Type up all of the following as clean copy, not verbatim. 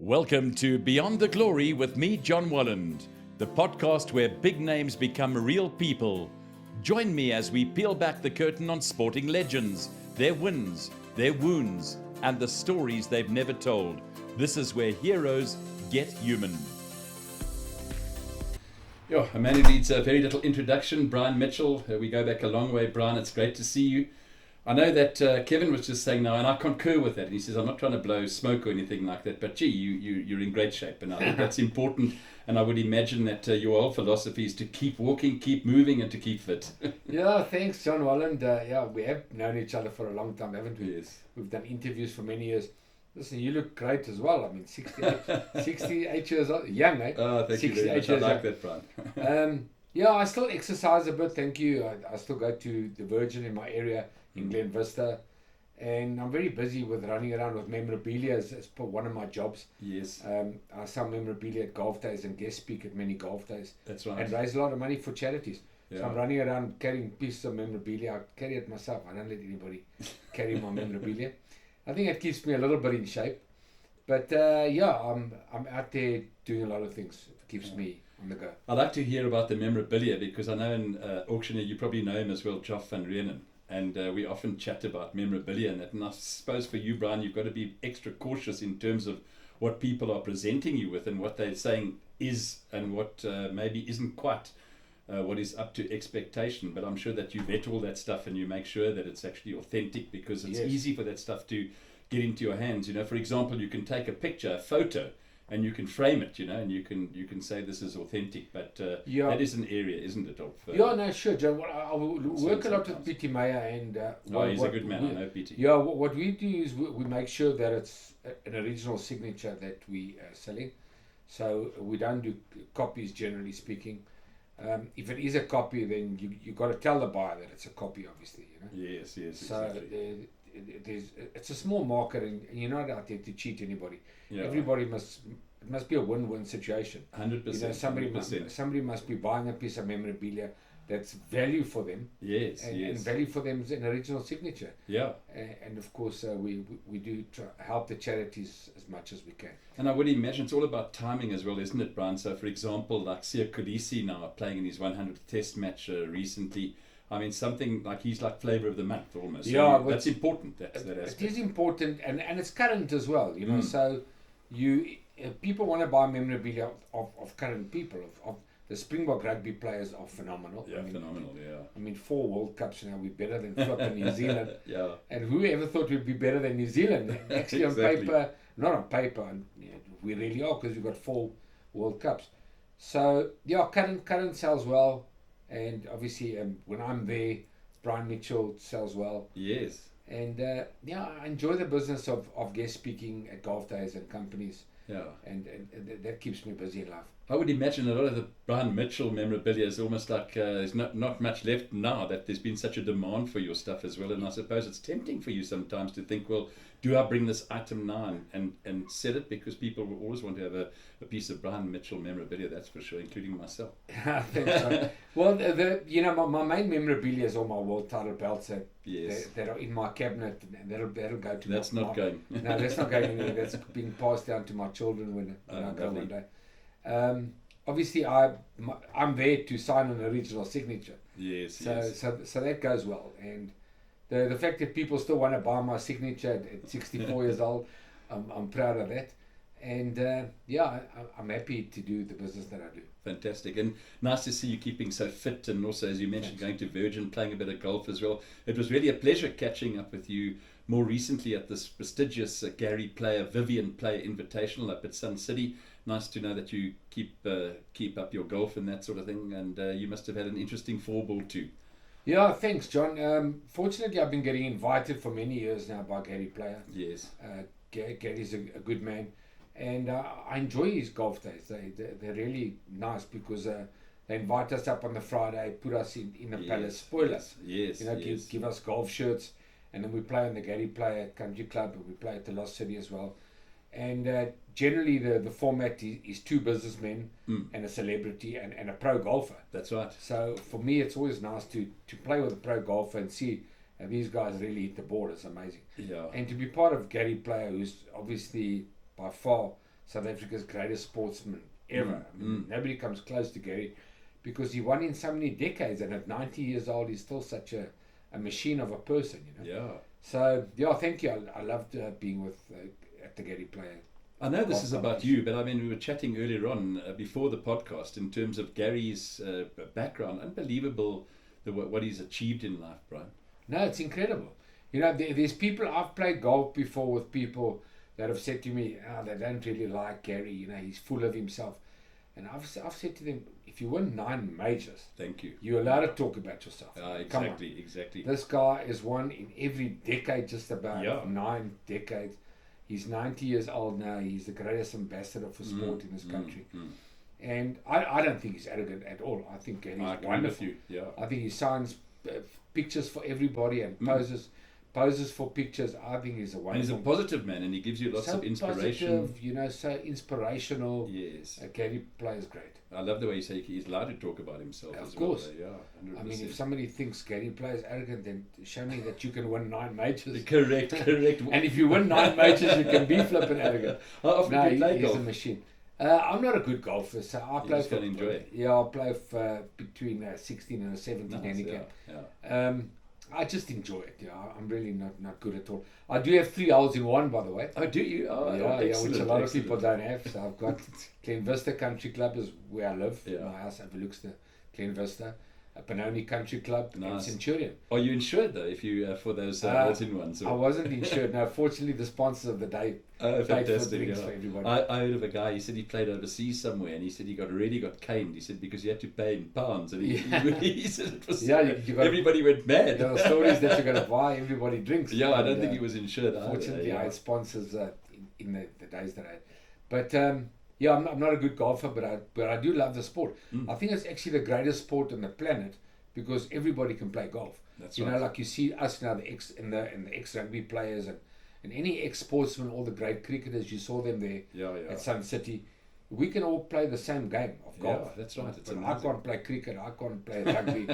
Welcome to Beyond the Glory with me, John Walland, the podcast where big names become real people. Join me as we peel back the curtain on sporting legends, their wins, their wounds, and the stories they've never told. This is where heroes get human. A man who needs a very little introduction, Brian Mitchell. We go back a long way, Brian. It's great to see you. I know that Kevin was just saying now, and I concur with that. He says, I'm not trying to blow smoke or anything like that, but gee, you're in great shape, and I think that's important. And I would imagine that your whole philosophy is to keep walking, keep moving, and to keep fit. Yeah, thanks, John Walland. We have known each other for a long time, haven't we? Yes. We've done interviews for many years. Listen, you look great as well. I mean, 68 years old, young, eh? Oh, thank you very much. I like that, Brian. I still exercise a bit, thank you. I still go to the Virgin in my area, in Glen Vista, and I'm very busy with running around with memorabilia as one of my jobs. Yes. I sell memorabilia at golf days and guest speak at many golf days. That's right. And raise a lot of money for charities. Yeah. So I'm running around carrying pieces of memorabilia. I carry it myself. I don't let anybody carry my memorabilia. I think it keeps me a little bit in shape. But I'm out there doing a lot of things. It keeps me on the go. I'd like to hear about the memorabilia because I know in auctioneer, you probably know him as well, Joff van Reenen. And we often chat about memorabilia and that. And I suppose for you, Brian, you've got to be extra cautious in terms of what people are presenting you with and what they're saying is and what maybe isn't quite what is up to expectation. But I'm sure that you vet all that stuff and you make sure that it's actually authentic because it's easy for that stuff to get into your hands. You know, for example, you can take a picture, a photo, and you can frame it, you know, and you can say this is authentic, but that is an area, isn't it? Sure, John. I work a lot with Pietie Meyer, and he's a good man. I know Pietie. Yeah, what we do is we make sure that it's an original signature that we are selling, so we don't do copies, generally speaking. If it is a copy, then you got to tell the buyer that it's a copy, obviously. You know. Yes. So exactly. It's a small market, and you're not out there to cheat anybody. Yeah. Everybody it must be a win-win situation. 100%. You know, somebody must be buying a piece of memorabilia that's value for them. Yes. And value for them is an original signature. Yeah. And of course, we do try help the charities as much as we can. And I would imagine it's all about timing as well, isn't it, Brian? So, for example, like Sia Kolisi now playing in his 100th Test match recently. I mean, something like he's like flavour of the month almost. Yeah, so that's important. That it is important, and it's current as well. You know, so people want to buy memorabilia of current people. Of the Springbok rugby players are phenomenal. Yeah, phenomenal. Yeah. I mean, 4 World Cups now. We're better than flipping New Zealand. Yeah. And who ever thought we'd be better than New Zealand? Actually, Exactly. on paper, not on paper, and we really are because we've got 4 World Cups. So current sells well. And obviously, when I'm there, Brian Mitchell sells well. Yes. And I enjoy the business of guest speaking at golf days and companies. Yeah. And that keeps me busy in life. I would imagine a lot of the Brian Mitchell memorabilia is almost like there's not much left now that there's been such a demand for your stuff as well. And I suppose it's tempting for you sometimes to think, well, do I bring this item now and sell it? Because people will always want to have a piece of Brian Mitchell memorabilia, that's for sure, including myself. Thanks, son. Well, my main memorabilia is all my world title belts that are in my cabinet, and that'll go to That's not going. No, that's not going anywhere. That's being passed down to my children when I go one day. Obviously, I'm there to sign an original signature. Yes. So that goes well, and the fact that people still want to buy my signature at 64 years old, I'm proud of that, and I'm happy to do the business that I do. Fantastic, and nice to see you keeping so fit, and also, as you mentioned, going to Virgin, playing a bit of golf as well. It was really a pleasure catching up with you more recently at this prestigious Gary Vivian Player Invitational up at Sun City. Nice to know that you keep up your golf and that sort of thing, and you must have had an interesting 4-ball too. Yeah, thanks, John. Fortunately, I've been getting invited for many years now by Gary Player. Yes. Gary's a good man, and I enjoy his golf days. They're really nice because they invite us up on the Friday, put us in the palace, spoil us. Yes. Give us golf shirts, and then we play on the Gary Player Country Club, and we play at the Lost City as well. And generally, the format is 2 businessmen and a celebrity and a pro golfer. That's right. So for me, it's always nice to play with a pro golfer and see these guys really hit the ball. It's amazing. Yeah. And to be part of Gary Player, who's obviously by far South Africa's greatest sportsman ever. I mean, nobody comes close to Gary because he won in so many decades, and at 90 years old, he's still such a machine of a person, you know. Yeah. So, yeah, thank you. I loved being with at the Gary Player. I know this is about you, but I mean, we were chatting earlier on before the podcast in terms of Gary's background. Unbelievable what he's achieved in life, Brian. No, it's incredible. You know, there's people, I've played golf before with people that have said to me, they don't really like Gary, you know, he's full of himself. And I've said to them, if you win 9 majors, thank you, you're allowed to talk about yourself. Exactly. This guy has won in every decade, just about. Yeah. 9 decades. He's 90 years old now. He's the greatest ambassador for sport in this country. And I don't think he's arrogant at all. I think Gary's wonderful. Yeah. I think he signs pictures for everybody and poses for pictures. I think he's a wonderful. And he's a positive man, and he gives you lots of inspiration. Positive, you know, so inspirational. Yes. Gary plays great. I love the way you say he's allowed to talk about himself. Of as course. Well. Yeah. 100%. I mean, if somebody thinks Gary plays arrogant, then show me that you can win 9 majors. Correct. And if you win 9 majors, you can be flipping arrogant. How often do you play golf? He's a machine. I'm not a good golfer, so I play for. Enjoy it. Yeah, I play for between 16 and a 17 handicap. Yeah. I just enjoy it. Yeah, I'm really not good at all. I do have 3 holes in one, by the way. Oh, do you? Oh, yeah, which a lot of people don't have. So I've got Glen Vista Country Club is where I live. Yeah. My house overlooks the Glen Vista. Benoni Country Club and Centurion. Are you insured though? If you for those holes in ones? I wasn't insured. No, fortunately, the sponsors of the day paid for drinks for everybody. I heard of a guy. He said he played overseas somewhere, and he said he got caned. He said because he had to pay in pounds, and he said it was. Yeah, everybody went mad. There are stories that you're going to buy. Everybody drinks. Yeah, I don't think he was insured. Fortunately, I had sponsors in the days that I had, but. Yeah, I'm not a good golfer, but I do love the sport. I think it's actually the greatest sport on the planet because everybody can play golf. That's right. You know, like you see us now, the ex rugby players and any ex sportsmen, all the great cricketers. You saw them there at Sun City. We can all play the same game of golf. Yeah, that's right. But I can't play cricket. I can't play rugby.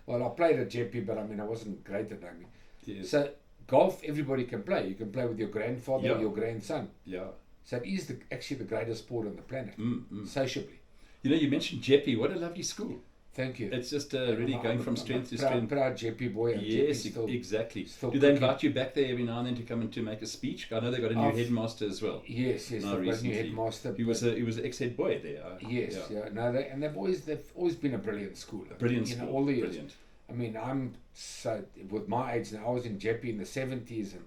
Well, I played at JP, but I mean, I wasn't great at rugby. Yes. So golf, everybody can play. You can play with your grandfather or your grandson. Yeah. So it is actually the greatest sport on the planet, sociably. You know, you mentioned Jeppy. What a lovely school. Thank you. It's just really going from strength to strength. Proud Jeppy boy. And yes, exactly. Do they invite you back there every now and then to come and to make a speech? I know they got a new headmaster as well. Yes, they've got a new headmaster. He was an ex-head boy there. Yes, yeah. No, they've always been a brilliant school. Brilliant school. All the years. Brilliant. I mean, I'm so with my age now. I was in Jeppy in the 70s and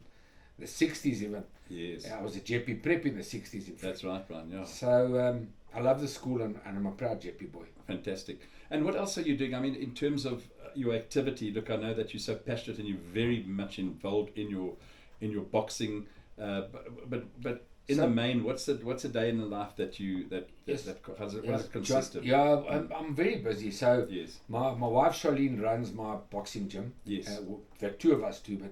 the 60s even. Yes. I was at Jeppy Prep in the 60s. In fact. That's right, Brian. Yeah. So I love the school and I'm a proud Jeppy boy. Fantastic. And what else are you doing? I mean, in terms of your activity, look, I know that you're so passionate and you're very much involved in your boxing. But in the main, what's a day in the life that what does it consist of? Yeah, I'm very busy. So yes. My wife Charlene runs my boxing gym. Yes. The 2 of us do, but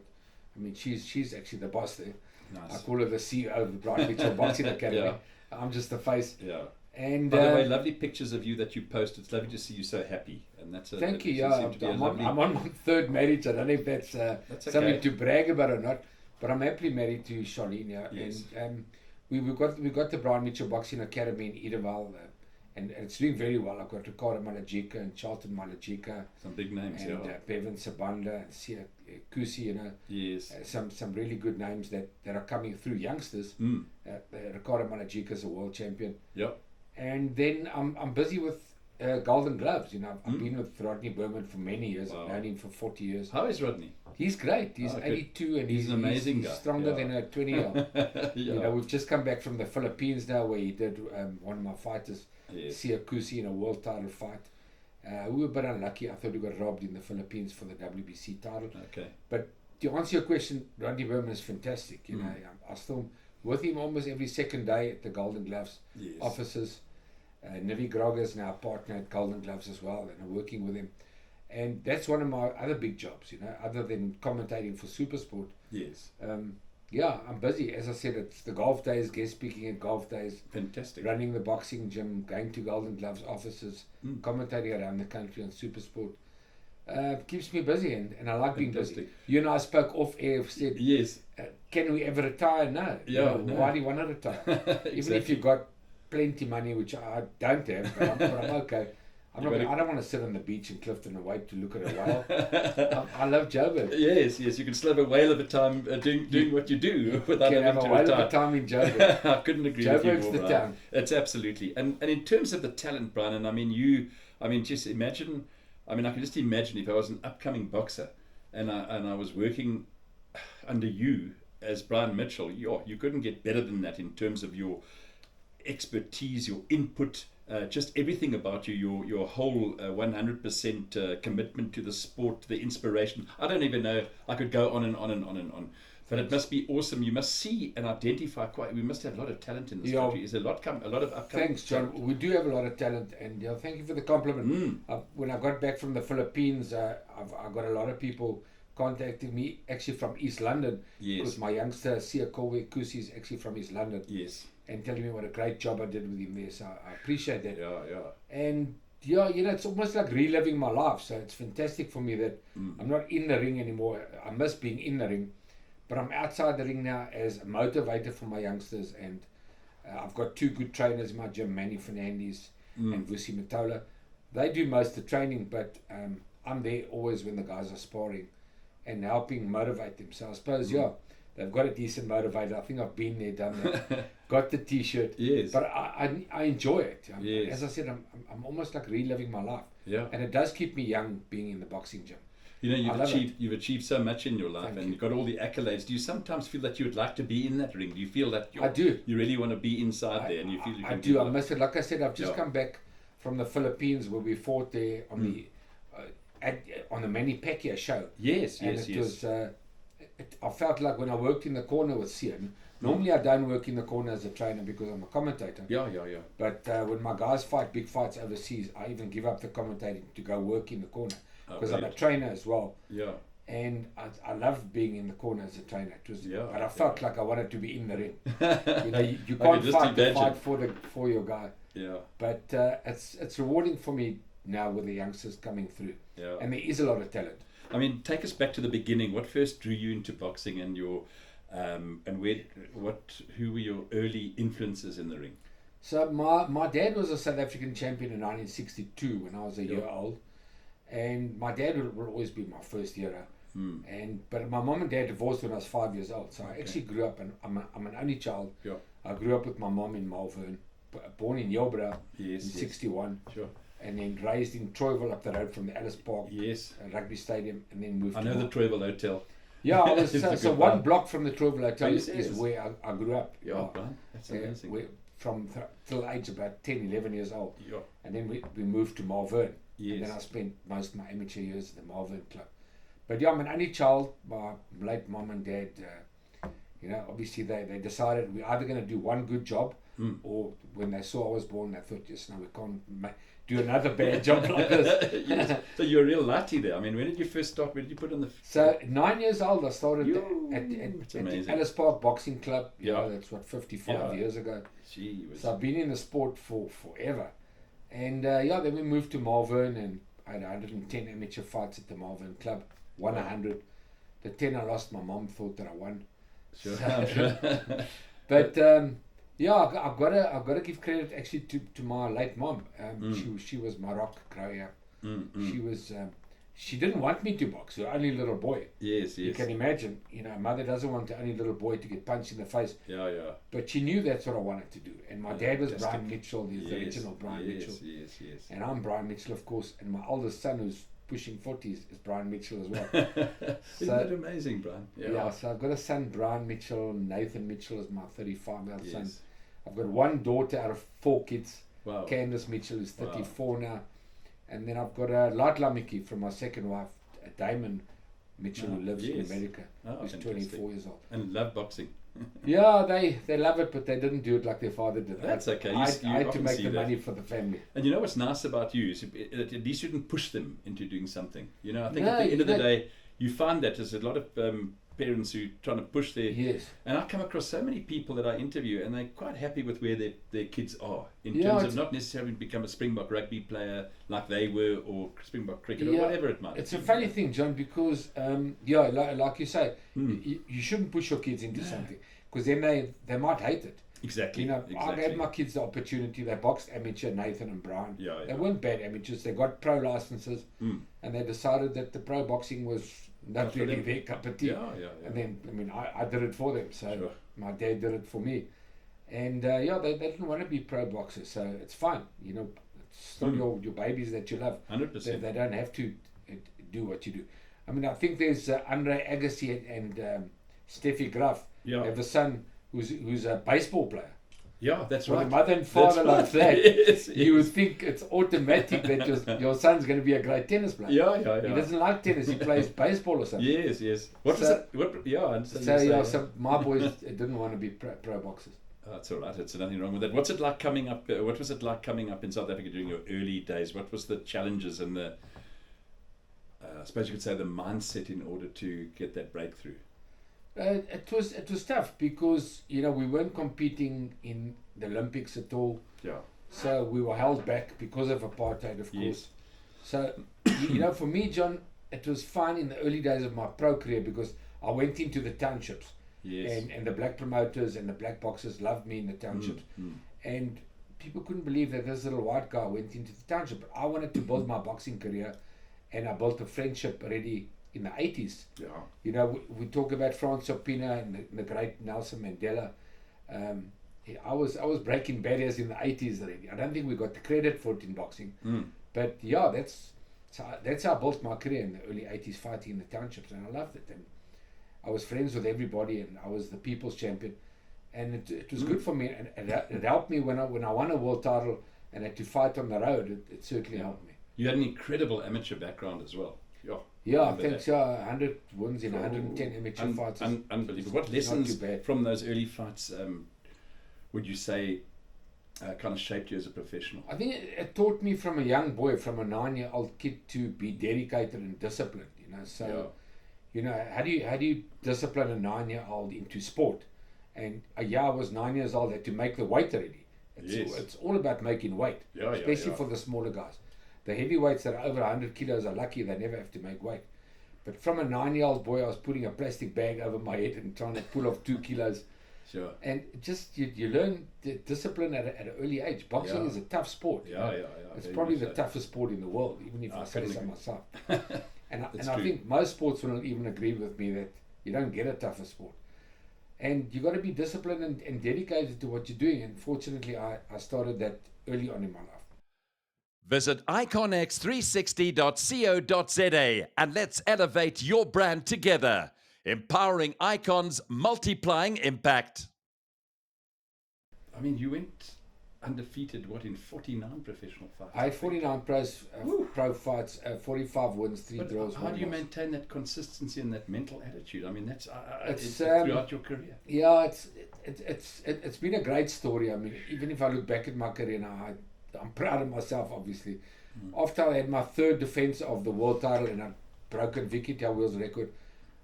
I mean she's actually the boss there. Nice. I call her the CEO of the Brian Mitchell Boxing Academy. Yeah. I'm just the face. Yeah. And by the way, lovely pictures of you that you post. It's lovely to see you so happy, and that's thank you. Yeah, I'm on my 3rd marriage. I don't know if that's something to brag about or not, but I'm happily married to Charlene. Yeah, yes. And we got the Brian Mitchell Boxing Academy in Edenvale, and it's doing very well. I've got Ricardo Malajika and Charlton Malajika. Some big names, and Bevan Sabanda and Sia Kusi, you know. Yes. Some really good names that are coming through, youngsters. Ricardo Malajika is a world champion. Yep. And then I'm busy with Golden Gloves. You know, I've been with Rodney Berman for many years. Wow. I've known him for 40 years. How is Rodney? He's great. He's 82 and he's an amazing guy. He's stronger than a 20-year-old. You know, we've just come back from the Philippines now, where he did one of my fighters, Sia Kusi, in a world title fight. We were a bit unlucky. I thought we got robbed in the Philippines for the WBC title. Okay. But to answer your question, Rodney Berman is fantastic. You know, I still with him almost every second day at the Golden Gloves offices. Nivi Groga is now a partner at Golden Gloves as well, and I'm working with him. And that's one of my other big jobs, you know, other than commentating for Supersport. Yes. Yeah, I'm busy. As I said, it's the golf days, guest speaking at golf days. Fantastic. Running the boxing gym, going to Golden Gloves offices, commentating around the country on Supersport. Keeps me busy, and I like being busy. Fantastic. You and I spoke off air, said, Yes. can we ever retire? No. Yeah, no. Why do you want to retire? Exactly. Even if you've got plenty money, which I don't have, but I'm okay. I don't want to sit on the beach in Clifton and wait to look at a whale. I love Joburg. Yes, you can still have a whale of a time doing what you do without Can having have a to whale retire. of a time in Joburg. I couldn't agree with you Joburg's more, the Brian. town. It's absolutely. And in terms of the talent, Brian, and I mean just imagine, I can just imagine if I was an upcoming boxer and I was working under you as Brian Mitchell, you couldn't get better than that in terms of your expertise, your input, just everything about you, your whole 100% commitment to the sport, the inspiration. I don't even know, I could go on and on and on and on. But it must be awesome. You must see and identify we must have a lot of talent in this country. There's a lot of upcoming. Thanks, John. talent. We do have a lot of talent, and thank you for the compliment. When I got back from the Philippines, I got a lot of people contacting me, actually from East London. Yes. Because my youngster, Sia Kowe Kusi, is actually from East London. Yes. And telling me what a great job I did with him there. So I appreciate that. Yeah. And it's almost like reliving my life. So it's fantastic for me that I'm not in the ring anymore. I miss being in the ring. But I'm outside the ring now as a motivator for my youngsters, and I've got two good trainers in my gym, Manny Fernandes and Vusi Matola. They do most of the training, but I'm there always when the guys are sparring and helping motivate them. So I suppose, they've got a decent motivator. I think I've been there, done that, got the T-shirt. Yes. But I enjoy it. Yes. As I said, I'm almost like reliving my life. Yeah. And it does keep me young being in the boxing gym. You've achieved so much in your life. Thank and you. You've got all the accolades. Do you sometimes feel that you would like to be in that ring? Do you feel that I do. You really want to be inside there, and you feel you I can do. a I lot? miss it. Like I said, I've just come back from the Philippines where we fought there on on the Manny Pacquiao show. Yes, And yes, it yes. was. I felt like when I worked in the corner with Sian. Normally, I don't work in the corner as a trainer because I'm a commentator. Yeah. But when my guys fight big fights overseas, I even give up the commentating to go work in the corner because I'm a brilliant. trainer as well. Yeah. And I loved being in the corner as a trainer. It was, Yeah, but I felt like I wanted to be in the ring. You I can can't just fight the imagine. fight for your guy. Yeah. But it's rewarding for me now with the youngsters coming through. Yeah. And there is a lot of talent. Take us back to the beginning. What first drew you into boxing, and your who were your early influences in the ring? So my dad was a South African champion in 1962 when I was a year old. And my dad will always be my first hero. But my mom and dad divorced when I was 5 years old. So I actually grew up, and I'm an only child. Yeah. I grew up with my mom in Malvern, born in Yobra in Yes. 61. Sure. And then raised in Troyville up the road from the Ellis Park Yes. rugby stadium, and then moved I to know the Troyville Hotel. Yeah, I was It's a so good one one. block from the Troyville Hotel Are you is serious? where I grew up. Yeah, Brian. That's amazing. From till age about 10, 11 years old. Yeah. And then we moved to Malvern. Yes. And then I spent most of my amateur years at the Malvern Club. But I'm an only child. My late mom and dad, obviously they decided we're either going to do one good job, or when they saw I was born, they thought, we can't do another bad job like this. Yes. So you're a real latte there. When did you first start? Where did you put on the... So 9 years old, I started It's at the amazing. Ellis Park Boxing Club. Yeah. That's 55 years ago. Gee whiz. So I've been in the sport for forever. And then we moved to Malvern, and I had 110 amateur fights at the Malvern Club. Won 100. The 10 I lost, my mom thought that I won. Sure. So- I'm sure. But I've got to give credit actually to my late mom. She was my rock growing up. She was she didn't want me to box. Her only little boy. Yes, You yes. can imagine, a mother doesn't want the only little boy to get punched in the face. Yeah. But she knew that's what I wanted to do. And my dad was Fantastic. Brian Mitchell, the original Brian Mitchell. Yes. And I'm Brian Mitchell, of course. And my oldest son, who's pushing 40s, is Brian Mitchell as well. Isn't that amazing, Brian? Yeah, so I've got a son, Brian Mitchell. Nathan Mitchell is my 35-year-old son. Yes. I've got one daughter out of 4 kids. Wow. Candace Mitchell, who's 34 now. And then I've got a Light Miki from my second wife, Damon Mitchell, who lives in yes. America, who's Fantastic. 24 years old. And love boxing. Yeah, they love it, but they didn't do it like their father did. That's okay. You I had to often make see the that. money for the family. And you know what's nice about you is that at least you didn't push them into doing something. I think No, at the end of the that- day, you find that there's a lot of parents who trying to push their. Yes. And I come across so many people that I interview, and they're quite happy with where their kids are in Yeah, terms of not necessarily become a Springbok rugby player like they were, or Springbok cricket, or whatever it might be. It's a funny thing, John, because like you say, you shouldn't push your kids into something, because then they might hate it. Exactly. You know, exactly. I gave my kids the opportunity. They boxed amateur, Nathan and Brian. Yeah, They weren't bad amateurs. They got pro licenses, and they decided that the pro boxing was not really their cup of tea. Yeah. And then, I mean, I did it for them. So Sure. my dad did it for me. And they didn't want to be pro boxers. So it's fine. You know, it's still your babies that you love. 100%. They don't have to do what you do. I mean, I think there's Andre Agassi and Steffi Graf. Yeah. They have a son who's a baseball player. Yeah, that's With right. a mother and father like that, Yes, you would think it's automatic that your son's going to be a great tennis player. Yeah. He doesn't like tennis. He plays baseball or something. Yes. What was it? Yeah, I understand. So my boys didn't want to be pro boxers. Oh, that's all right. It's nothing wrong with that. What's it like coming up? What was it like coming up in South Africa during your early days? What was the challenges and the, I suppose you could say, the mindset in order to get that breakthrough? It was tough because we weren't competing in the Olympics at all. Yeah. So we were held back because of apartheid, of course. Yes. So for me, John, it was fine in the early days of my pro career because I went into the townships. Yes. And the black promoters and the black boxers loved me in the townships. And people couldn't believe that this little white guy went into the township. But I wanted to build my boxing career, and I built a friendship already in the 80s. Yeah. We talk about Frans Opina and the great Nelson Mandela. I was breaking barriers in the 80s already. I don't think we got the credit for it in boxing. But that's how I built my career in the early 80s, fighting in the townships, and I loved it. And I was friends with everybody, and I was the people's champion, and it was good for me, and it helped me when I won a world title and had to fight on the road. It certainly helped me. You had an incredible amateur background as well. Yeah, I think so. 100 wins in 110 amateur fights. Unbelievable. What lessons from those early fights would you say kind of shaped you as a professional? I think it taught me from a young boy, from a 9-year-old kid, to be dedicated and disciplined. So. How do you discipline a 9-year-old into sport? And I was 9 years old, had to make the weight already. It's all about making weight, especially for the smaller guys. The heavyweights that are over 100 kilos are lucky; they never have to make weight. But from a 9-year-old boy, I was putting a plastic bag over my head and trying to pull off 2 kilos. Sure. And just you learn the discipline at an early age. Boxing is a tough sport. It's probably the toughest sport in the world, even if I say so myself. And I think most sportsmen will even agree with me that you don't get a tougher sport. And you got to be disciplined and dedicated to what you're doing. And fortunately, I started that early on in my life. Visit iconx360.co.za and let's elevate your brand together. Empowering icons, multiplying impact. I mean, you went undefeated, in 49 professional fights? I had 49 pro fights, 45 wins, 3 draws. How do you maintain that consistency and that mental attitude? I mean, that's throughout your career. Yeah, it's been a great story. I mean, even if I look back at my career now, I'm proud of myself, obviously. After I had my 3rd defense of the world title and I'd broken Vicky Tawil's record,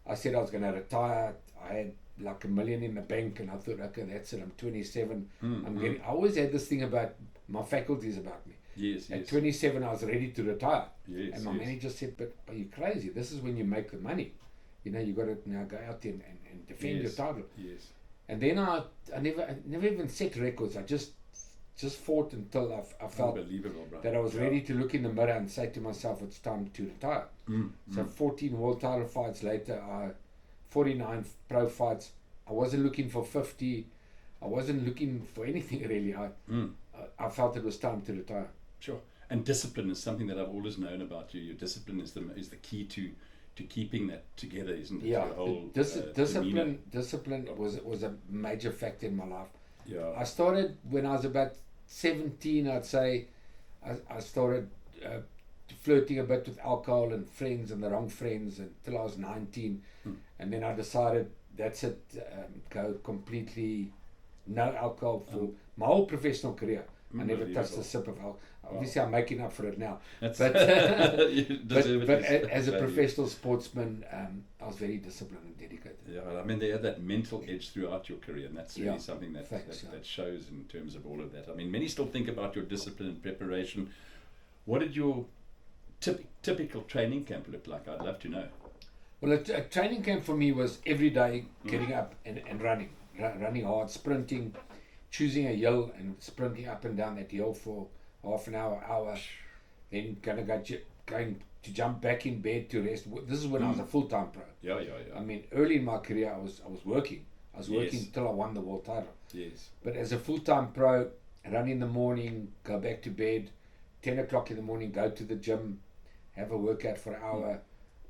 I said I was going to retire. I had like $1 million in the bank, and I thought, okay, that's it. I'm 27. I always had this thing about my faculties about me. At 27, I was ready to retire. And my manager said, but are you crazy? This is when you make the money. You got to now go out there and defend your title. And then I never even set records. I just fought until I felt that I was ready to look in the mirror and say to myself, it's time to retire. So 14 world title fights later, 49 pro fights. I wasn't looking for 50. I wasn't looking for anything really. I felt it was time to retire. Sure. And discipline is something that I've always known about you. Your discipline is the key to keeping that together, isn't it? Yeah. Your whole, discipline was a major factor in my life. Yeah. I started when I was about 17, I'd say. I started flirting a bit with alcohol and friends and the wrong friends until I was 19. And then I decided that's it, go completely no alcohol for my whole professional career. I never touched a sip of alcohol. Obviously, I'm making up for it now. That's But, but as a professional sportsman, I was very disciplined and dedicated. Yeah, I mean, they had that mental edge throughout your career, and that's really something that shows in terms of all of that. I mean, many still think about your discipline and preparation. What did your typical training camp look like? I'd love to know. Well, a training camp for me was every day getting up and running hard, sprinting, choosing a hill and sprinting up and down that hill for half an hour, then going to jump back in bed to rest. This is when I was a full-time pro. Yeah. I mean, early in my career, I was working. I was working till I won the world title. Yes. But as a full-time pro, run in the morning, go back to bed, 10 o'clock in the morning, go to the gym, have a workout for an hour,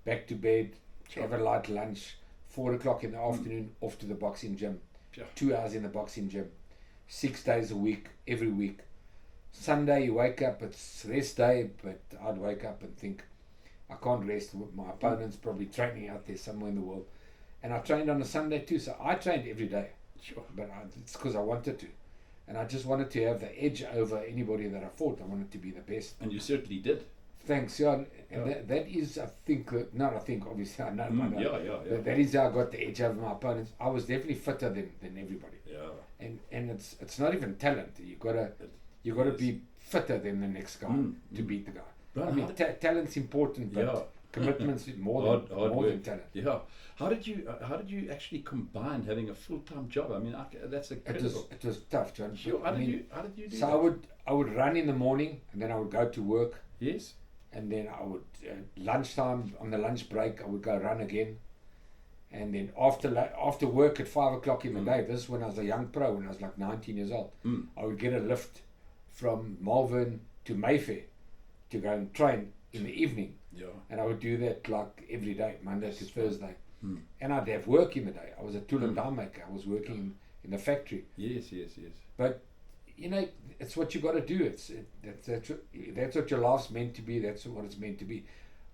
back to bed, have a light lunch, 4 o'clock in the afternoon, off to the boxing gym. 2 hours in the boxing gym, 6 days a week, every week. Sunday you wake up, it's rest day, but I'd wake up and think, I can't rest. My opponent's probably training out there somewhere in the world. And I trained on a Sunday too, so I trained every day. But it's because I wanted to. And I just wanted to have the edge over anybody that I fought. I wanted to be the best. And you certainly did. Thanks, yeah. And that is, I think, obviously I know. That is how I got the edge over my opponents. I was definitely fitter than everybody. Yeah. And it's not even talent. You gotta be fitter than the next guy to beat the guy. Right. I mean, talent's important, but commitment's more than talent. Yeah. How did you actually combine having a full-time job? I mean, that's incredible. It was tough, John. Sure. How did you do that? So I would run in the morning, and then I would go to work. Yes. And then I would lunchtime, on the lunch break, I would go run again. And then after work at 5 o'clock in the day, this is when I was a young pro, when I was like 19 years old, I would get a lift from Malvern to Mayfair to go and train in the evening. Yeah. And I would do that like every day, Monday to Thursday. And I'd have work in the day. I was a tool and die maker. I was working in the factory. Yes. But it's what you got to do. That's what your life's meant to be. That's what it's meant to be.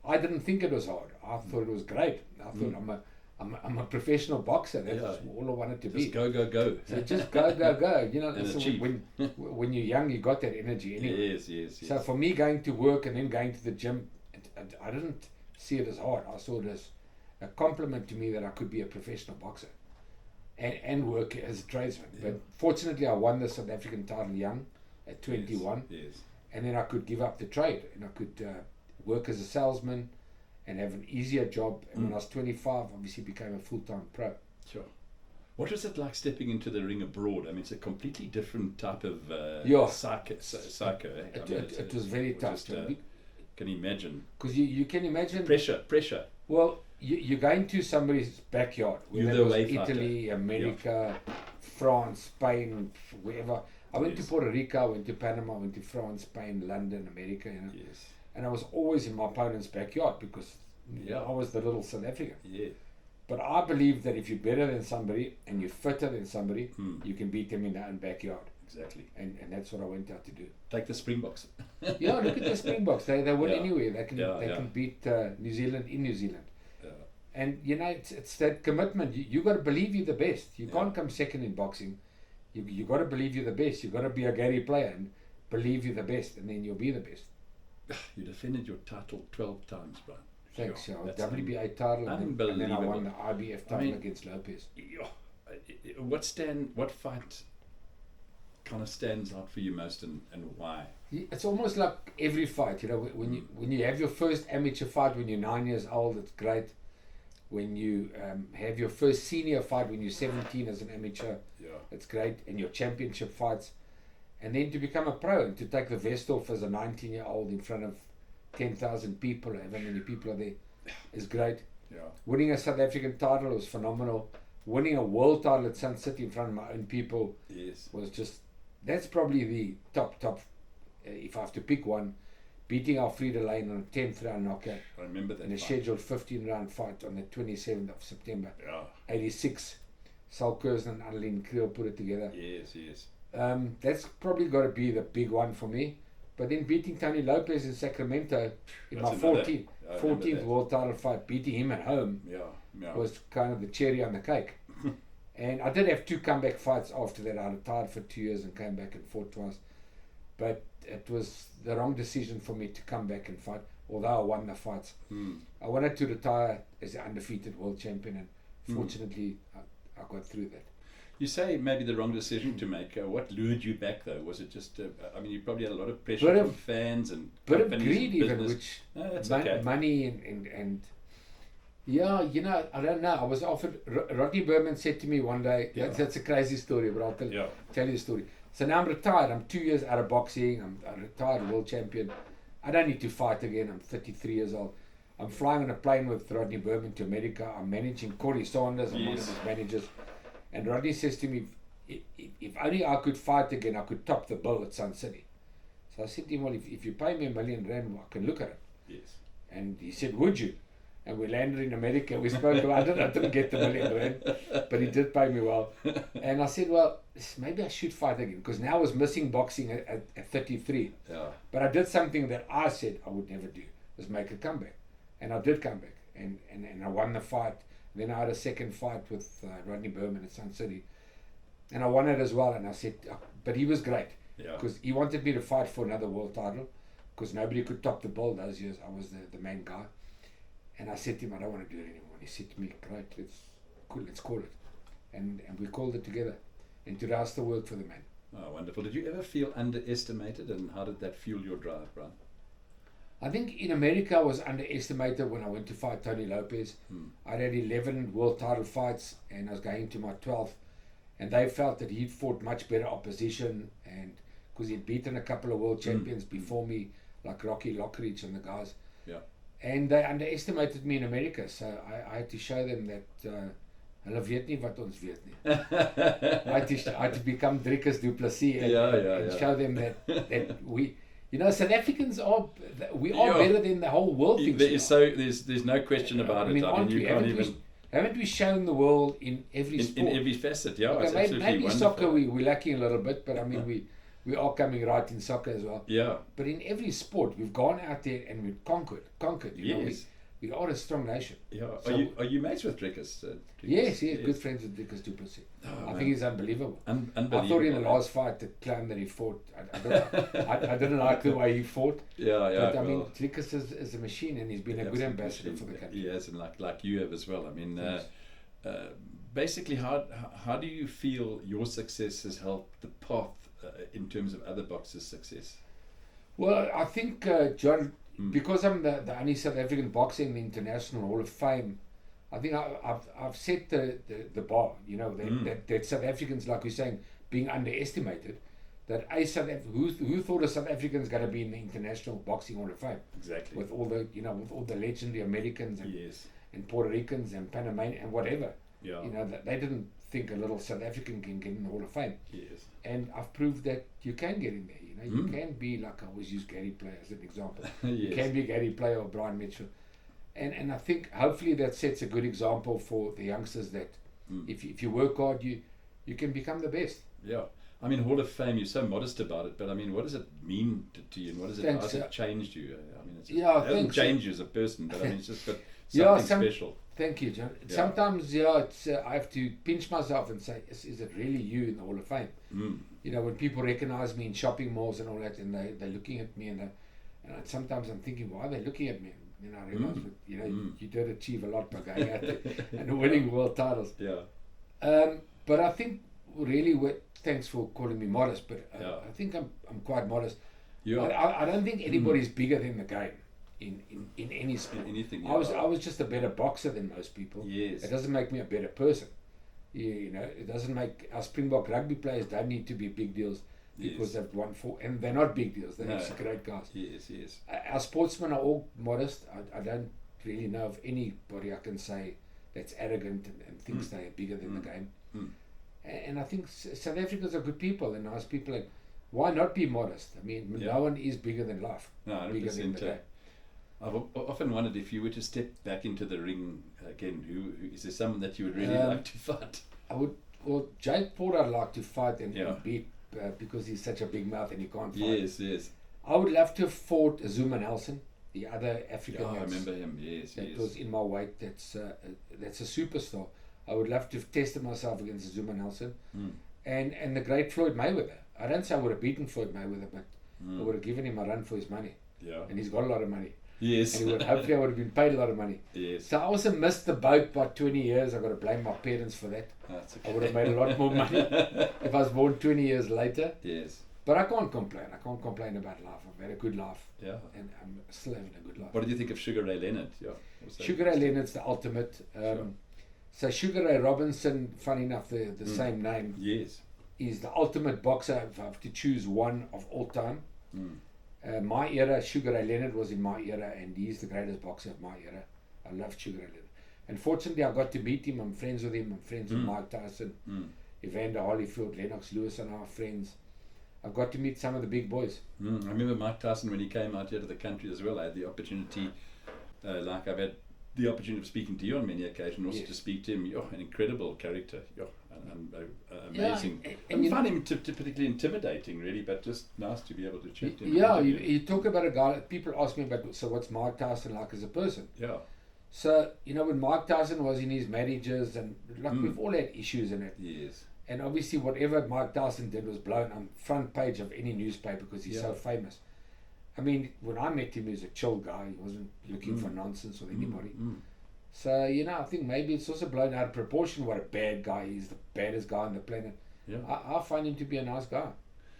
I didn't think it was hard. I thought it was great. I thought I'm a professional boxer. That's all I wanted to be. Just go. So just go. When you're young, you got that energy anyway. Yes. So for me, going to work and then going to the gym, I didn't see it as hard. I saw it as a compliment to me that I could be a professional boxer and work as a tradesman. But fortunately, I won the South African title young at 21. Yes. And then I could give up the trade and I could work as a salesman and have an easier job. And when I was 25, obviously became a full-time pro. Sure. What was it like stepping into the ring abroad? I mean, it's a completely different type of psycho. It was very tough. Can you imagine? Because you can imagine... Pressure. Well, you're going to somebody's backyard. Whether it was Italy, America, France, Spain, wherever. I went to Puerto Rico, I went to Panama, I went to France, Spain, London, America. Yes. And I was always in my opponent's backyard because I was the little South African. Yeah. But I believe that if you're better than somebody and you're fitter than somebody, you can beat them in their own backyard. Exactly. And that's what I went out to do. Take the Springboks. Yeah, look at the Springboks. They win anywhere. They can beat New Zealand in New Zealand. Yeah. And it's that commitment. You got to believe you're the best. You can't come second in boxing. You got to believe you're the best. You got to be a Gary player and believe you're the best, and then you'll be the best. You defended your title 12 times, Brian. Thanks, WBA title, and then I won the IBF title against Lopez. What fight kind of stands out for you most, and why? It's almost like every fight, when you have your first amateur fight when you're 9 years old, it's great. When you have your first senior fight when you're 17 as an amateur, it's great. And your championship fights, and then to become a pro and to take the vest off as a 19-year-old in front of 10,000 people, however many people are there, is great. Yeah. Winning a South African title was phenomenal. Winning a world title at Sun City in front of my own people was just, that's probably the top. If I have to pick one, beating Alfreda Lane on a 10th round knockout. I remember that. In a scheduled 15-round fight on the 27th of September. Yeah. 86. Sal Kersner and Annelien Kriel put it together. Yes. That's probably got to be the big one for me. But then beating Tony Lopez in Sacramento in my 14th world title fight, beating him at home was kind of the cherry on the cake. And I did have 2 comeback fights after that. I retired for 2 years and came back and fought twice. but it was the wrong decision for me to come back and fight, although I won the fights. I wanted to retire as an undefeated world champion, and fortunately I got through that. You say maybe the wrong decision to make. What lured you back though? Was it just, I mean, you probably had a lot of pressure Bit from of- fans and Bit of companies greed and even, business. which No, that's okay. money and yeah, you know, I don't know. I was offered. Rodney Berman said to me one day, Yeah. that's a crazy story, but I'll tell Yeah. you the story. So now I'm retired. I'm 2 years out of boxing. I'm a retired world champion. I don't need to fight again. I'm 33 years old. I'm flying on a plane with Rodney Berman to America. I'm managing Corey Saunders. I'm one of Yes. his managers. And Rodney says to me, if only I could fight again, I could top the bill at Sun City. So I said to him, well, if you pay me $1 million, I can look at it. Yes. And he said, would you? And we landed in America. We spoke about it. I didn't get the $1 million, but he did pay me well. And I said, well, maybe I should fight again, because now I was missing boxing at 33. Yeah. But I did something that I said I would never do, was make a comeback. And I did come back. And I won the fight. Then I had a second fight with Rodney Berman at Sun City. And I won it as well. And I said, but he was great. Yeah. Because he wanted me to fight for another world title, because nobody could top the bill those years. I was the main guy. And I said to him, I don't want to do it anymore. He said to me, great, let's call it. And we called it together. And today I still work for the man. Oh, wonderful. Did you ever feel underestimated, and how did that fuel your drive, Brian? I think in America I was underestimated when I went to fight Tony Lopez. I had 11 world title fights, and I was going to my 12th. And they felt that he'd fought much better opposition, and because he'd beaten a couple of world champions before me, like Rocky Lockridge and the guys. Yeah. And they underestimated me in America, so I had to show them that hulle weet nie wat ons weet nie. I had to become Dricus du Plessis and show them that we, you know, South Africans are better than the whole world thinks. There's no question about it. I mean, you can't even. Haven't we shown the world in every sport? In every facet, yeah. Okay, It's absolutely maybe wonderful. soccer we're lacking a little bit, but I mean we are coming right in soccer as well. Yeah. But in every sport, we've gone out there and we've conquered. You know, Yes. we are a strong nation. Yeah. So- Are you mates with Dricus? Yes, good friends with Dricus du Plessis. Oh, I man. think he's unbelievable. Unbelievable. I thought in the last fight, the clown that he fought, I didn't like the way he fought. Yeah. But I mean, Dricus is a machine, and he's been a good ambassador for the country. Yes, and like you have as well. I mean, Yes. basically, how do you feel your success has helped the path in terms of other boxers' success? Well, I think, John, because I'm the only South African boxer in the International Hall of Fame, I think I've set the bar, you know, that South Africans, like we're saying, being underestimated, that who thought a South African is going to be in the International Boxing Hall of Fame? Exactly. With all the legendary Americans and, Yes. and Puerto Ricans and Panamanians and whatever. Yeah. You know, that they didn't think a little South African can get in the Hall of Fame. Yes. And I've proved that you can get in there. You know, you can be, like I always use Gary Player as an example. You Yes. can be Gary Player or Brian Mitchell. And I think hopefully that sets a good example for the youngsters that if you work hard, you can become the best. Yeah. I mean, Hall of Fame, you're so modest about it, but I mean, what does it mean to you, and what has it, Thanks, how has it changed you? I mean, Yeah, it hasn't thanks. changed you as a person, but I mean, it's just got Yeah, something special. Thank you, John. Yeah. Sometimes, it's I have to pinch myself and say, is it really you in the Hall of Fame? You know, when people recognize me in shopping malls and all that, and they're looking at me, and sometimes I'm thinking, why are they looking at me? And then I realize, that, you know, you did achieve a lot by going out there and winning world titles. Yeah. But I think really, thanks for calling me modest, but Yeah. I think I'm quite modest. You are. I don't think anybody's bigger than the game in any sport. Anything. I was just a better boxer than most people. Yes. It doesn't make me a better person. You know, it doesn't make our Springbok rugby players don't need to be big deals because they've won four, and they're not big deals. They're actually great guys. Yes. Yes. Our sportsmen are all modest. I don't really know of anybody I can say that's arrogant and thinks they are bigger than the game. And I think South Africans are good people and nice people. And why not be modest? I mean, no one is bigger than life. No, Bigger than the 100%. game. I've often wondered if you were to step back into the ring again, who is there someone that you would really like to fight? Well, Jake Porter I'd like to fight and Yeah. beat because he's such a big mouth and he can't fight. Yes. I would love to have fought Zuma Nelson, the other African. Yeah, I remember him. Yes. That was in my weight. That's a superstar. I would love to have tested myself against Zuma Nelson, and the great Floyd Mayweather. I don't say I would have beaten Floyd Mayweather, but I would have given him a run for his money. Yeah. And he's got a lot of money. Yes. And hopefully I would have been paid a lot of money. Yes. So I also missed the boat by 20 years. I've got to blame my parents for that. That's okay. I would have made a lot more money if I was born 20 years later. Yes. But I can't complain. I can't complain about life. I've had a good life. Yeah. And I'm still having a good life. What did you think of Sugar Ray Leonard? Yeah. Sugar Ray Leonard's the ultimate. Sure. So Sugar Ray Robinson, funny enough, the same name, Yes. is the ultimate boxer. If I have to choose one of all time, my era, Sugar Ray Leonard was in my era, and he's the greatest boxer of my era. I love Sugar Ray Leonard. Unfortunately, I got to meet him. I'm friends with him. I'm friends with Mike Tyson, Evander Holyfield, Lennox Lewis, and our friends. I've got to meet some of the big boys. I remember Mike Tyson when he came out here to the country as well. I had the opportunity, like I've had the opportunity of speaking to you on many occasions, also to speak to him. An incredible character, amazing. Yeah, I find him particularly intimidating, really, but just nice to be able to chat to him. Yeah, you talk about a guy. People ask me about, so what's Mike Tyson like as a person? Yeah. So when Mike Tyson was in his marriages, and like we've all had issues in it. Yes. And obviously, whatever Mike Tyson did was blown on front page of any newspaper because he's so famous. I mean, when I met him, he was a chill guy. He wasn't looking for nonsense with anybody. So, I think maybe it's also blown out of proportion what a bad guy is, the baddest guy on the planet. Yeah. I find him to be a nice guy.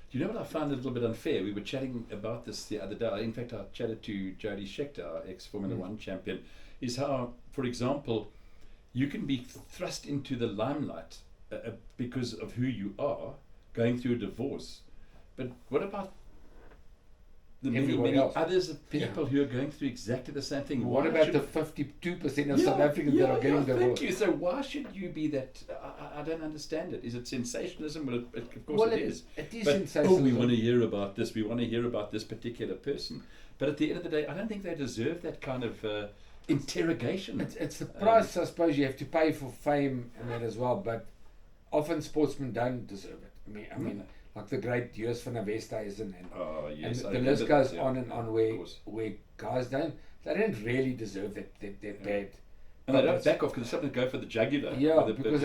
Do you know what I found a little bit unfair? We were chatting about this the other day. In fact, I chatted to Jody Scheckter, our ex-Formula One champion, is how, for example, you can be thrust into the limelight because of who you are, going through a divorce. But what about the many else. others of people who are going through exactly the same thing? What about the 52% of South Africans that are getting divorced? Thank you. So why should you be that? I don't understand it. Is it sensationalism? Well, of course it is. It is but, sensationalism. we want to hear about this. We want to hear about this particular person. But at the end of the day, I don't think they deserve that kind of interrogation. It's the price, I suppose, you have to pay for fame and that as well. But often sportsmen don't deserve it. I mean, like the great Joos van der Westhuizen and the list goes on and on where guys don't really deserve that bad. And they don't back off because something go for the jugular. Yeah, because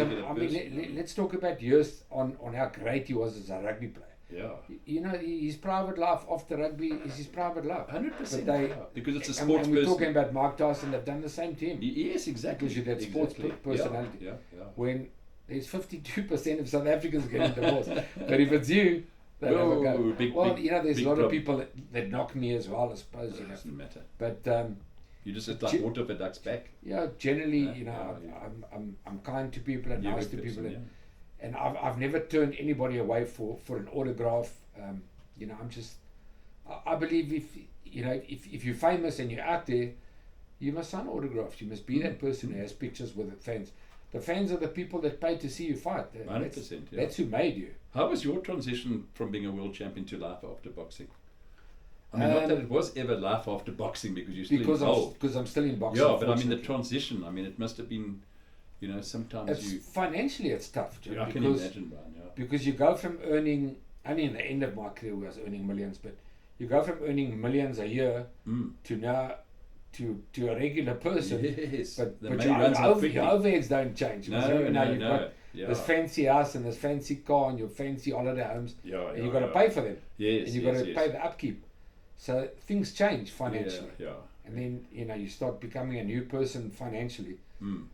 let's talk about Joos on how great he was as a rugby player. Yeah. His private life after rugby is his private life. 100%. Because it's a sports person. And we're talking about Mike Tyson, they've done the same to him. Yes, exactly. Because you're that sports personality. Yeah. When there's 52% of South Africans getting divorced. But if it's you, they'll have a go. There's a lot of people that knock me as well, I suppose. It doesn't matter. But you just like water for ducks back. Yeah, generally, I'm kind to people and nice to people. And I've never turned anybody away for an autograph. I believe if you're famous and you're out there, you must sign autographs. You must be that person who has pictures with the fans. The fans are the people that pay to see you fight. 100%. That's who made you. How was your transition from being a world champion to life after boxing? I mean, not that it was ever life after boxing because you're still involved. Because I'm still in boxing. Yeah, but I mean the transition. I mean, it must have been, sometimes financially it's tough, Jim, I can imagine, Brian. Yeah. Because you go from earning, only in the end of my career I was earning millions, but you go from earning millions a year to now to a regular person. Yes, but your overheads don't change. You've got this fancy house and this fancy car and your fancy holiday homes, and you've got to pay for them. Yes, and you've got to pay the upkeep. So things change financially. Yeah. And then you start becoming a new person financially. And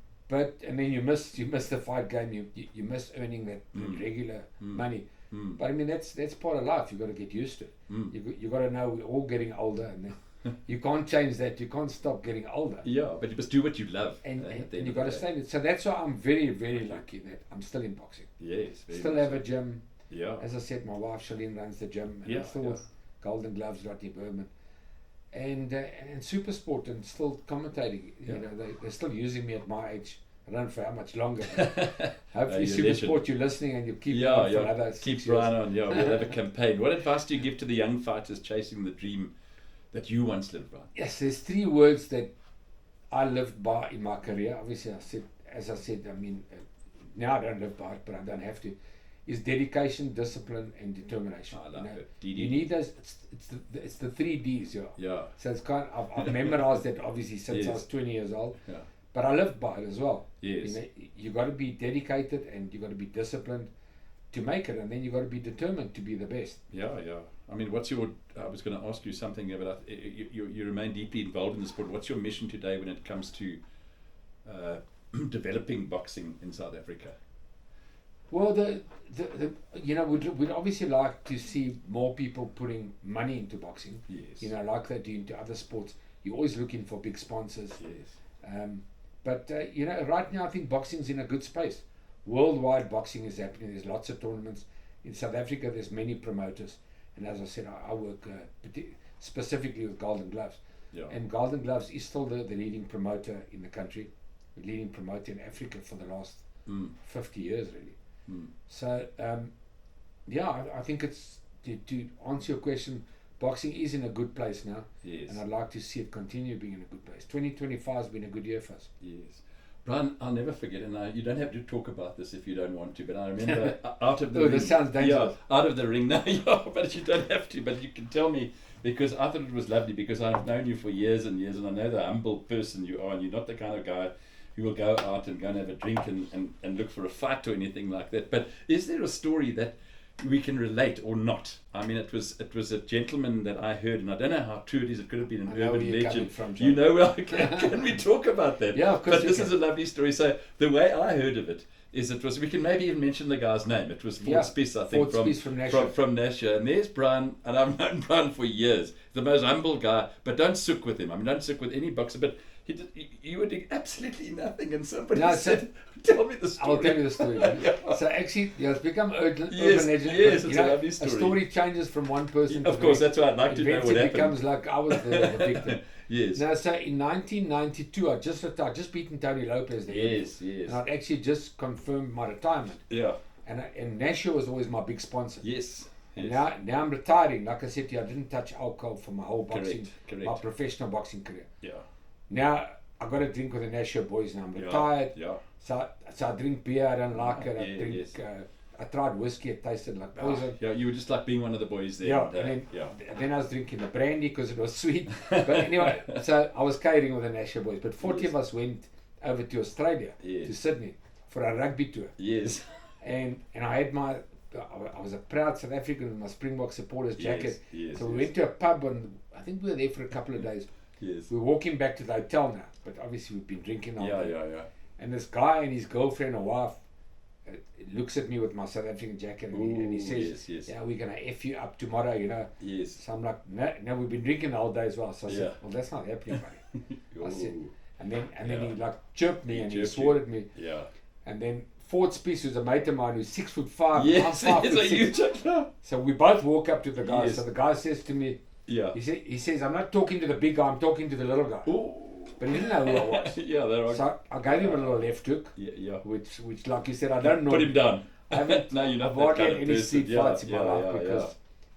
then you miss the fight game. You miss earning that regular money. But I mean that's part of life. You've got to get used to it. You got to know we're all getting older, and you can't change that. You can't stop getting older. Yeah, but you must do what you love. And you've got to stay there. So that's why I'm very, very lucky that I'm still in boxing. Yes. Still have a gym. Yeah. As I said, my wife Charlene runs the gym. And I'm still with Golden Gloves, Rodney Berman. And super sport and still commentating. They're still using me at my age. I don't know for how much longer. Hopefully, super sport, you're listening and you'll keep on for another 6 years. Keep Brian on. Yeah, we'll have a campaign. What advice do you give to the young fighters chasing the dream that you once lived by? Yes, there's 3 words that I lived by in my career. Obviously, now I don't live by it, but I don't have to. Is dedication, discipline, and determination. I love it. You need those. It's the 3 Ds. Yeah. So it's I've memorized that obviously since I was 20 years old. Yeah. But I lived by it as well. Yes. You got to be dedicated and you got to be disciplined to make it, and then you've got to be determined to be the best. Yeah. I mean, I was going to ask you something about, you remain deeply involved in the sport. What's your mission today when it comes to developing boxing in South Africa? Well, we'd obviously like to see more people putting money into boxing. Yes. Like they do into other sports. You're always looking for big sponsors. Yes. But right now I think boxing's in a good space. Worldwide boxing is happening. There's lots of tournaments. In South Africa, there's many promoters. And as I said, I work specifically with Golden Gloves. Yeah. And Golden Gloves is still the leading promoter in the country, the leading promoter in Africa for the last 50 years, really. So, I think it's, to answer your question, boxing is in a good place now. Yes. And I'd like to see it continue being in a good place. 2025 has been a good year for us. Yes. Brian, I'll never forget, and you don't have to talk about this if you don't want to, but I remember out of the ring. This sounds dangerous. Yeah, out of the ring. No, but you don't have to, but you can tell me, because I thought it was lovely, because I've known you for years and years, and I know the humble person you are, and you're not the kind of guy who will go out and go and have a drink and look for a fight or anything like that. But is there a story that we can relate or not? I mean, it was a gentleman that I heard, and I don't know how true it is. It could have been an urban legend. You know, well, can we talk about that? Yeah, of course. But this is a lovely story. So the way I heard of it is, we can maybe even mention the guy's name. It was Ford Spies, I think, from Nashua. And there's Brian, and I've known Brian for years. The most humble guy, but don't sook with him. I mean, don't sook with any boxer, but you were doing absolutely nothing, and somebody said, tell me the story. I'll tell you the story. So actually, it's become urban legend. Yes, it's a lovely story. A story changes from one person to of course, that's why I'd like to know what happened. It becomes like I was the victim. Yes. Now, so in 1992, I just retired, just beaten Tony Lopez. Yes. And I'd actually just confirmed my retirement. Yeah. And Nashua was always my big sponsor. Yes. And now I'm retiring. Like I said to you, I didn't touch alcohol for my whole boxing, Correct. my professional boxing career. Yeah. Now I got to drink with the Nashua boys. Now I'm retired. Yeah. So I drink beer. I don't like it. I drink. I tried whiskey. It tasted like poison. Yeah, you were just like being one of the boys there. Yeah. And then I was drinking the brandy because it was sweet. But anyway, so I was catering with the Nashua boys. But 40 of us went over to Australia, to Sydney, for a rugby tour. Yes. And I had I was a proud South African with my Springbok supporters jacket. Yes. So we went to a pub, and I think we were there for a couple of days. Yes. We're walking back to the hotel now, but obviously we've been drinking all day. Yeah. And this guy and his girlfriend or wife looks at me with my South African jacket, and he says, "Yeah, we're gonna F you up tomorrow, you know." Yes. So I'm like, "No, we've been drinking the whole day as well." So I said, "Well, that's not happening, buddy." I said, and then he like chirped me and he swore at me. Yeah. And then Ford Spies, who's a mate of mine, who's 6'5", yes, I'm 5'6". So we both walk up to the guy. So the guy says to me, he says, "I'm not talking to the big guy, I'm talking to the little guy." Ooh. But he didn't know who I was. So I gave him a little left hook, which like you said, I don't know. Put him down. I haven't no, you're not that kind of any street fights in my life because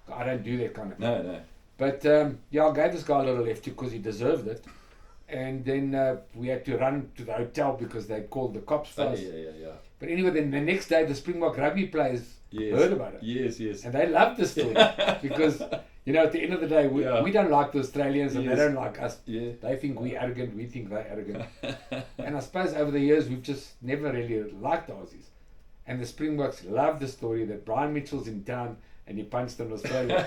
yeah. I don't do that kind of thing. No. But I gave this guy a little left hook because he deserved it. And then we had to run to the hotel because they called the cops for us. Yeah. But anyway, then the next day the Springbok rugby players heard about it. Yes. And they loved the story because, at the end of the day, we don't like the Australians and they don't like us. Yeah. They think we're arrogant, we think they're arrogant. And I suppose over the years we've just never really liked the Aussies. And the Springboks love the story that Brian Mitchell's in town and he punched an Australian.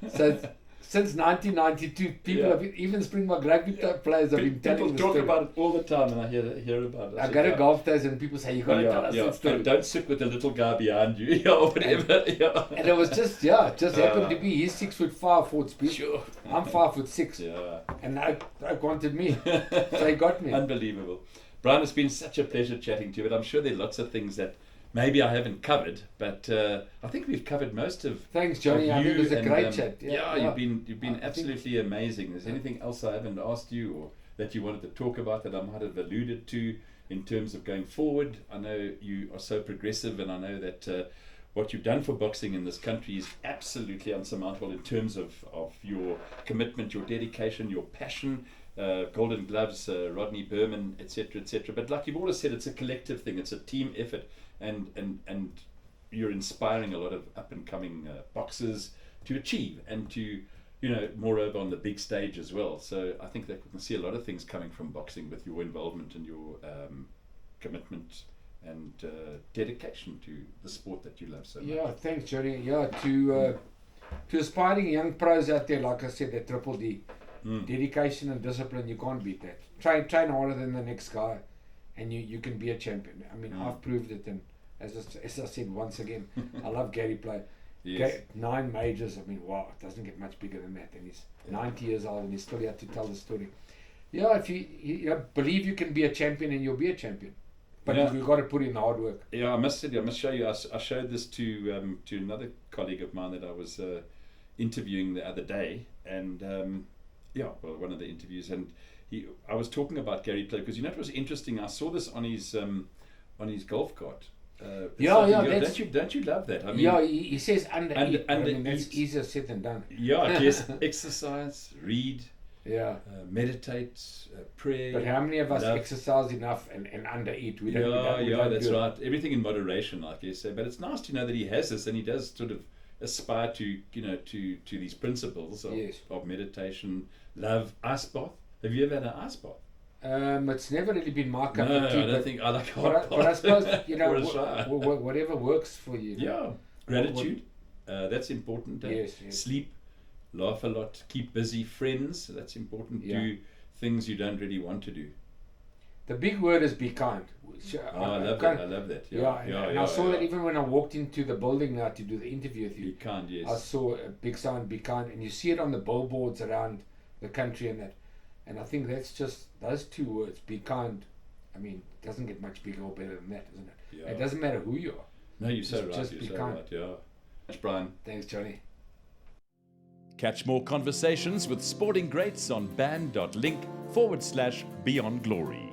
So since 1992, people have, even Springbok rugby players have been telling the story. People talk about it all the time, and I hear about it. I go to golf days and people say, "You got to tell us that story." Don't sit with the little guy behind you, or whatever. And it was just happened to be. He's 6'5", Ford Spies. Sure. I'm 5'6". Yeah. And I wanted me, so he got me. Unbelievable, Brian. It's been such a pleasure chatting to you. But I'm sure there are lots of things that maybe I haven't covered, but I think we've covered most of. Thanks, Johnny. I think it was a great chat. You've been absolutely amazing. Is there anything else I haven't asked you, or that you wanted to talk about that I might have alluded to in terms of going forward? I know you are so progressive, and I know that what you've done for boxing in this country is absolutely unsurmountable in terms of your commitment, your dedication, your passion. Golden Gloves, Rodney Berman, etc., etc. But like you've always said, it's a collective thing. It's a team effort. And you're inspiring a lot of up and coming boxers to achieve and to, moreover on the big stage as well. So I think that we can see a lot of things coming from boxing with your involvement and your commitment and dedication to the sport that you love so Yeah, much. thanks, Johnny. Yeah, to aspiring young pros out there, like I said, that triple D, dedication and discipline, you can't beat that. Train harder than the next guy, and you can be a champion. I mean, I've proved it, and as I said once again, I love Gary Play. Yes. 9 majors. I mean, wow, it doesn't get much bigger than that. And he's 90 years old, and he's still here to tell the story. Yeah, if you believe you can be a champion, and you'll be a champion. But you've got to put in the hard work. Yeah, I must show you. I showed this to another colleague of mine that I was interviewing the other day, and one of the interviews, and I was talking about Gary Play because it was interesting. I saw this on his golf cart. Don't you love that? I mean, he says under eat. I mean, that's easier said than done. Yeah, I guess exercise, read, meditate, pray. But how many of us exercise enough and under eat? We don't. That's right. Everything in moderation, like you say. But it's nice to know that he has this, and he does sort of aspire to to these principles of meditation, love, ice bath. Have you ever had an ice bath? It's never really been my cup No, of tea. I don't think I like but I suppose or whatever works for you. Yeah, gratitude. That's important. Yes. Sleep, laugh a lot, keep busy. Friends. That's important. Do things you don't really want to do. The big word is be kind. I love that. And I saw that even when I walked into the building now to do the interview with you. Be kind, yes. I saw a big sign, be kind, and you see it on the billboards around the country and that. And I think that's just those 2 words, be kind. I mean, it doesn't get much bigger or better than that, isn't it? Yeah. It doesn't matter who you are. No, you're so right. Just You're be so kind. right. Yeah. Thanks, Brian. Thanks, Johnny. Catch more conversations with sporting greats on band.link/beyondglory.